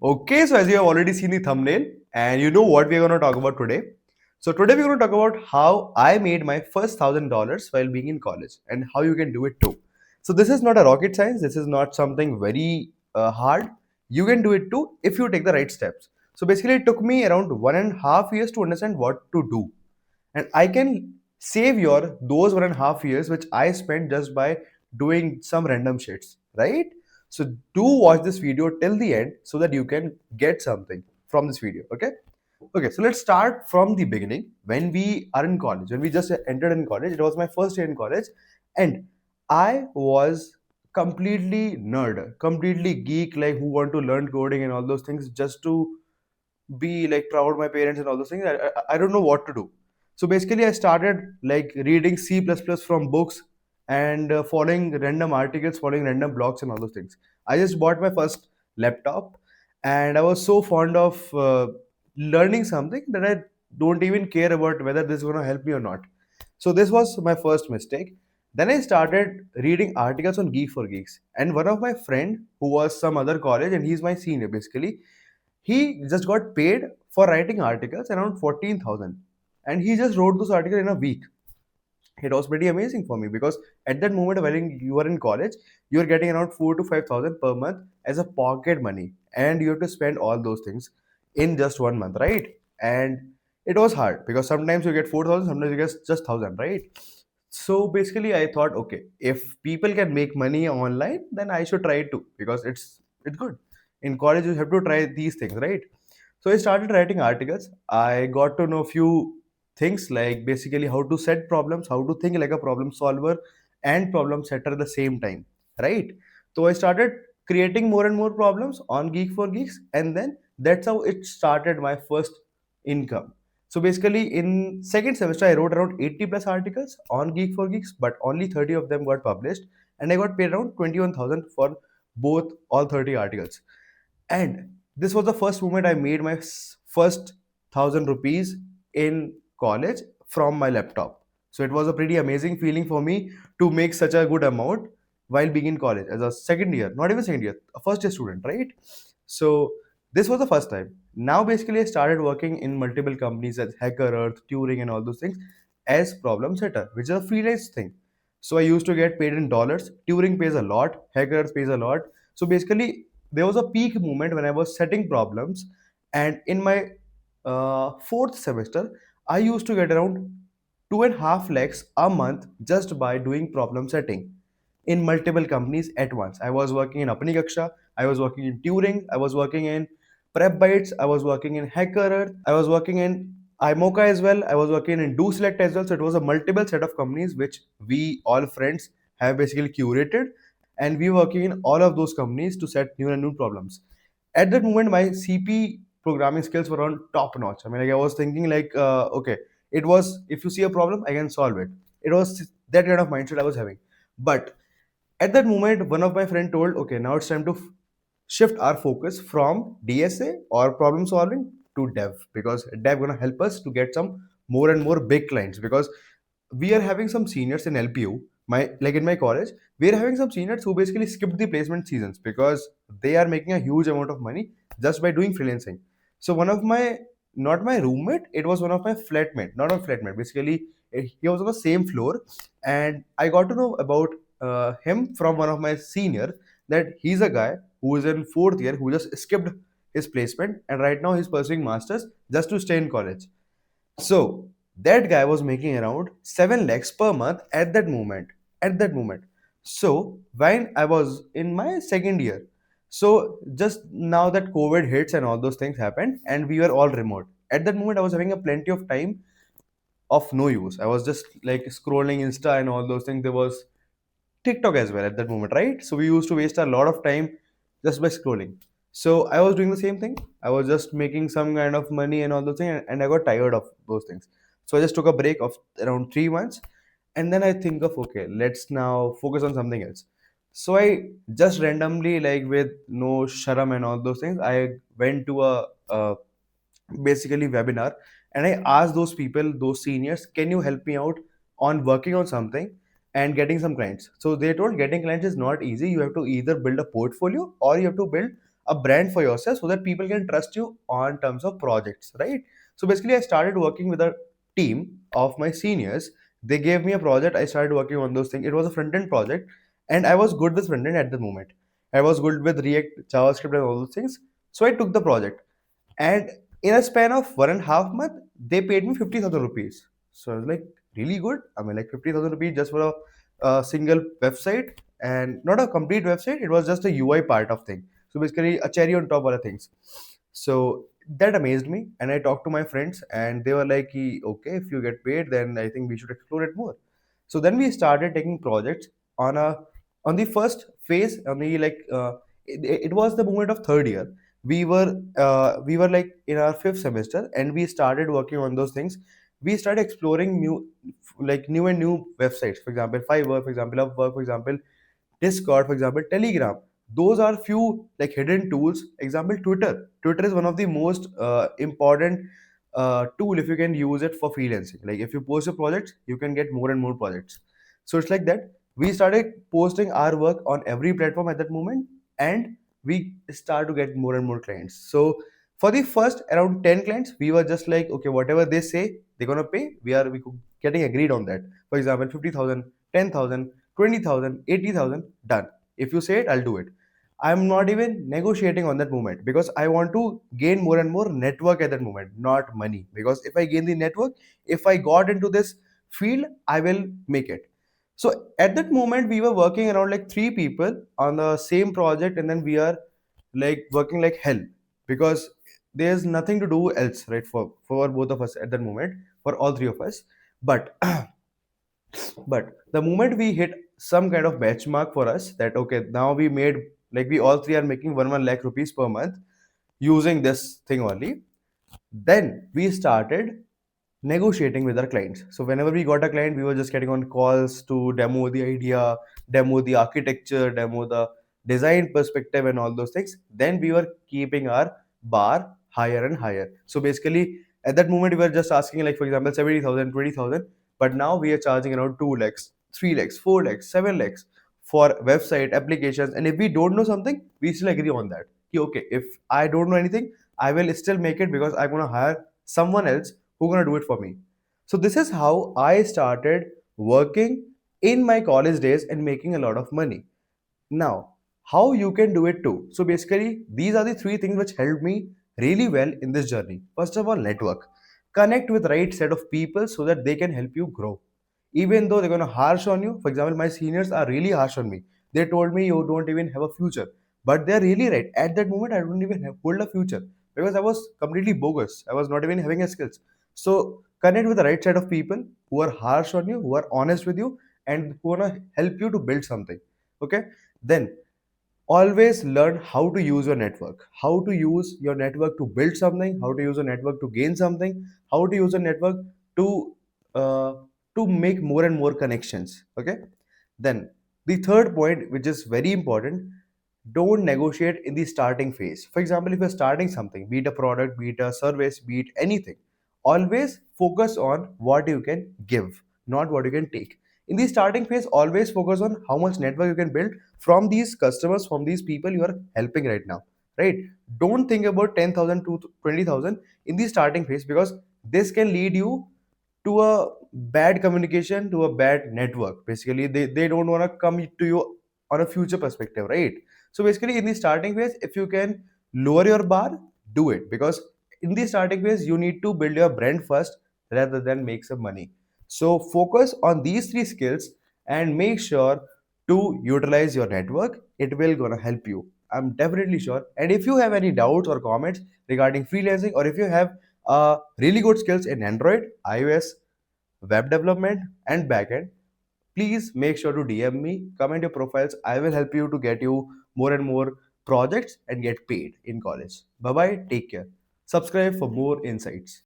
Okay, so as you have already seen the thumbnail, and you know what we're going to talk about today. So today we're going to talk about how I made my first $1,000 while being in college, and how you can do it too. So this is not a rocket science. This is not something very hard. You can do it too if you take the right steps. So basically, it took me around 1.5 years to understand what to do, and I can save your those 1.5 years which I spent just by doing some random shits, right? So do watch this video till the end so that you can get something from this video. Okay, so let's start from the beginning. When we are in college, when we just entered in college, it was my first year in college, and I was completely nerd, completely geek, like who want to learn coding and all those things just to be like proud my parents and all those things. I don't know what to do. So basically I started like reading C++ from books, and following random articles, following random blogs and all those things. I just bought my first laptop, and I was so fond of learning something that I don't even care about whether this is going to help me or not. So this was my first mistake. Then I started reading articles on Geek for Geeks, and one of my friend who was some other college, and he's my senior basically, he just got paid for writing articles around 14,000, and he just wrote those articles in a week. It was pretty amazing for me because at that moment when you are in college, you are getting around 4 to 5,000 per month as a pocket money, and you have to spend all those things in just 1 month, right? And it was hard because sometimes you get 4,000, sometimes you get just 1,000, right? So basically I thought, okay, if people can make money online, then I should try it too, because it's good. In college you have to try these things, right? So I started writing articles. I got to know few things, like basically how to set problems, how to think like a problem solver and problem setter at the same time, right? So I started creating more and more problems on Geek for Geeks, and then that's how it started my first income. So basically in second semester I wrote around 80 plus articles on Geek for Geeks, but only 30 of them got published, and I got paid around 21,000 for both all 30 articles. And this was the first moment I made my first 1,000 rupees in college from my laptop. So it was a pretty amazing feeling for me to make such a good amount while being in college as a second year, not even second year, a first year student, right? So this was the first time. Now basically I started working in multiple companies as Hacker Earth, Turing, and all those things as problem setter, which is a freelance thing. So I used to get paid in dollars. Turing pays a lot, Hacker Earth pays a lot. So basically there was a peak moment when I was setting problems, and in my fourth semester, I used to get around 2.5 lakhs a month just by doing problem setting in multiple companies at once. I was working in Apni Gaksha, I was working in Turing, I was working in Prep Bytes, I was working in Hacker Earth, I was working in iMocha as well, I was working in Do Select as well. So it was a multiple set of companies which we all friends have basically curated, and we were working in all of those companies to set new and new problems. At that moment my CP programming skills were on top notch. I mean, like I was thinking like okay, it was, if you see a problem I can solve it. It was that kind of mindset I was having. But at that moment one of my friend told, okay, now it's time to shift our focus from DSA or problem solving to dev, because dev gonna help us to get some more and more big clients. Because we are having some seniors in LPU, my like in my college, we are having some seniors who basically skipped the placement seasons because they are making a huge amount of money just by doing freelancing. So one of my, not my roommate, it was one of my flatmate, not a flatmate, basically he was on the same floor, and I got to know about him from one of my senior, that he's a guy who is in fourth year who just skipped his placement, and right now he's pursuing masters just to stay in college. So that guy was making around 7 lakhs per month at that moment. At that moment. So when I was in my second year, so just now that COVID hits and all those things happened, and we were all remote. At that moment, I was having a plenty of time of no use. I was just like scrolling Insta and all those things. There was TikTok as well at that moment, right? So we used to waste a lot of time just by scrolling. So I was doing the same thing. I was just making some kind of money and all those things, and I got tired of those things. So I just took a break of around 3 months, and then I think of, okay, let's now focus on something else. So I just randomly, like with no sharam and all those things, I went to a basically webinar, and I asked those people, those seniors, can you help me out on working on something and getting some clients? So they told getting clients is not easy. You have to either build a portfolio or you have to build a brand for yourself so that people can trust you on terms of projects, right? So basically I started working with a team of my seniors. They gave me a project, I started working on those things. It was a front end project, and I was good with front end at the moment. I was good with React, JavaScript, and all those things. So I took the project, and in a span of 1.5 month, they paid me 50,000 rupees. So I was like, really good. I mean, like 50,000 rupees just for a single website, and not a complete website. It was just a UI part of thing. So basically, a cherry on top of the things. So that amazed me, and I talked to my friends, and they were like, okay, if you get paid, then I think we should explore it more. So then we started taking projects on a on the first phase. On the it was the moment of third year. We were like in our fifth semester, and we started working on those things. We started exploring new and new websites. For example, Fiverr. For example, Upwork. For example, Discord, for example, Telegram. Those are few like hidden tools. Example, Twitter. Twitter is one of the most important tool if you can use it for freelancing. Like if you post a project, you can get more and more projects. So it's like that. We started posting our work on every platform at that moment, and we start to get more and more clients. So for the first around 10 clients, we were just like, okay, whatever they say they're gonna pay, we getting agreed on that. For example, 50,000, 10,000, 20,000, 80,000, done. If you say it, I'll do it. I'm not even negotiating on that moment because I want to gain more and more network at that moment, not money. Because if I gain the network, if I got into this field, I will make it. So at that moment, we were working around like three people on the same project, and then we are like working like hell because there's nothing to do else, right? For both of us at that moment, for all three of us. But but the moment we hit some kind of benchmark for us that okay, now we made like we all three are making 1 lakh rupees per month using this thing only, then we started negotiating with our clients. So whenever we got a client, we were just getting on calls to demo the idea, demo the architecture, demo the design perspective and all those things. Then we were keeping our bar higher and higher. So basically at that moment we were just asking like for example 70,000, 20,000, but now we are charging around 2 lakhs, 3 lakhs, 4 lakhs, 7 lakhs for website applications. And if we don't know something, we still agree on that. Okay, if I don't know anything, I will still make it because I'm gonna hire someone else who gonna do it for me. So this is how I started working in my college days and making a lot of money. Now, how you can do it too. So basically, these are the three things which helped me really well in this journey. First of all, network. Connect with right set of people so that they can help you grow. Even though they're gonna harsh on you. For example, my seniors are really harsh on me. They told me you don't even have a future. But they're really right. At that moment, I don't even hold a future because I was completely bogus. I was not even having a skills. So connect with the right set of people who are harsh on you, who are honest with you, and who wanna help you to build something. Okay, then always learn how to use your network, how to use your network to build something, how to use a network to gain something, how to use a network to uh, to make more and more connections. Okay, then the third point, which is very important, don't negotiate in the starting phase. For example, if you're starting something, be it a product, be it a service, be it anything, always focus on what you can give, not what you can take. In the starting phase, always focus on how much network you can build from these customers, from these people you are helping right now, right? Don't think about 10,000 to 20,000 in the starting phase because this can lead you to a bad communication, to a bad network. Basically, they don't want to come to you on a future perspective, right? So basically, in the starting phase, if you can lower your bar, do it because in the starting phase, you need to build your brand first rather than make some money. So focus on these three skills and make sure to utilize your network. It will gonna help you. I'm definitely sure. And if you have any doubts or comments regarding freelancing, or if you have really good skills in Android, iOS, web development, and backend, please make sure to DM me, comment your profiles. I will help you to get you more and more projects and get paid in college. Bye bye. Take care. Subscribe for more insights.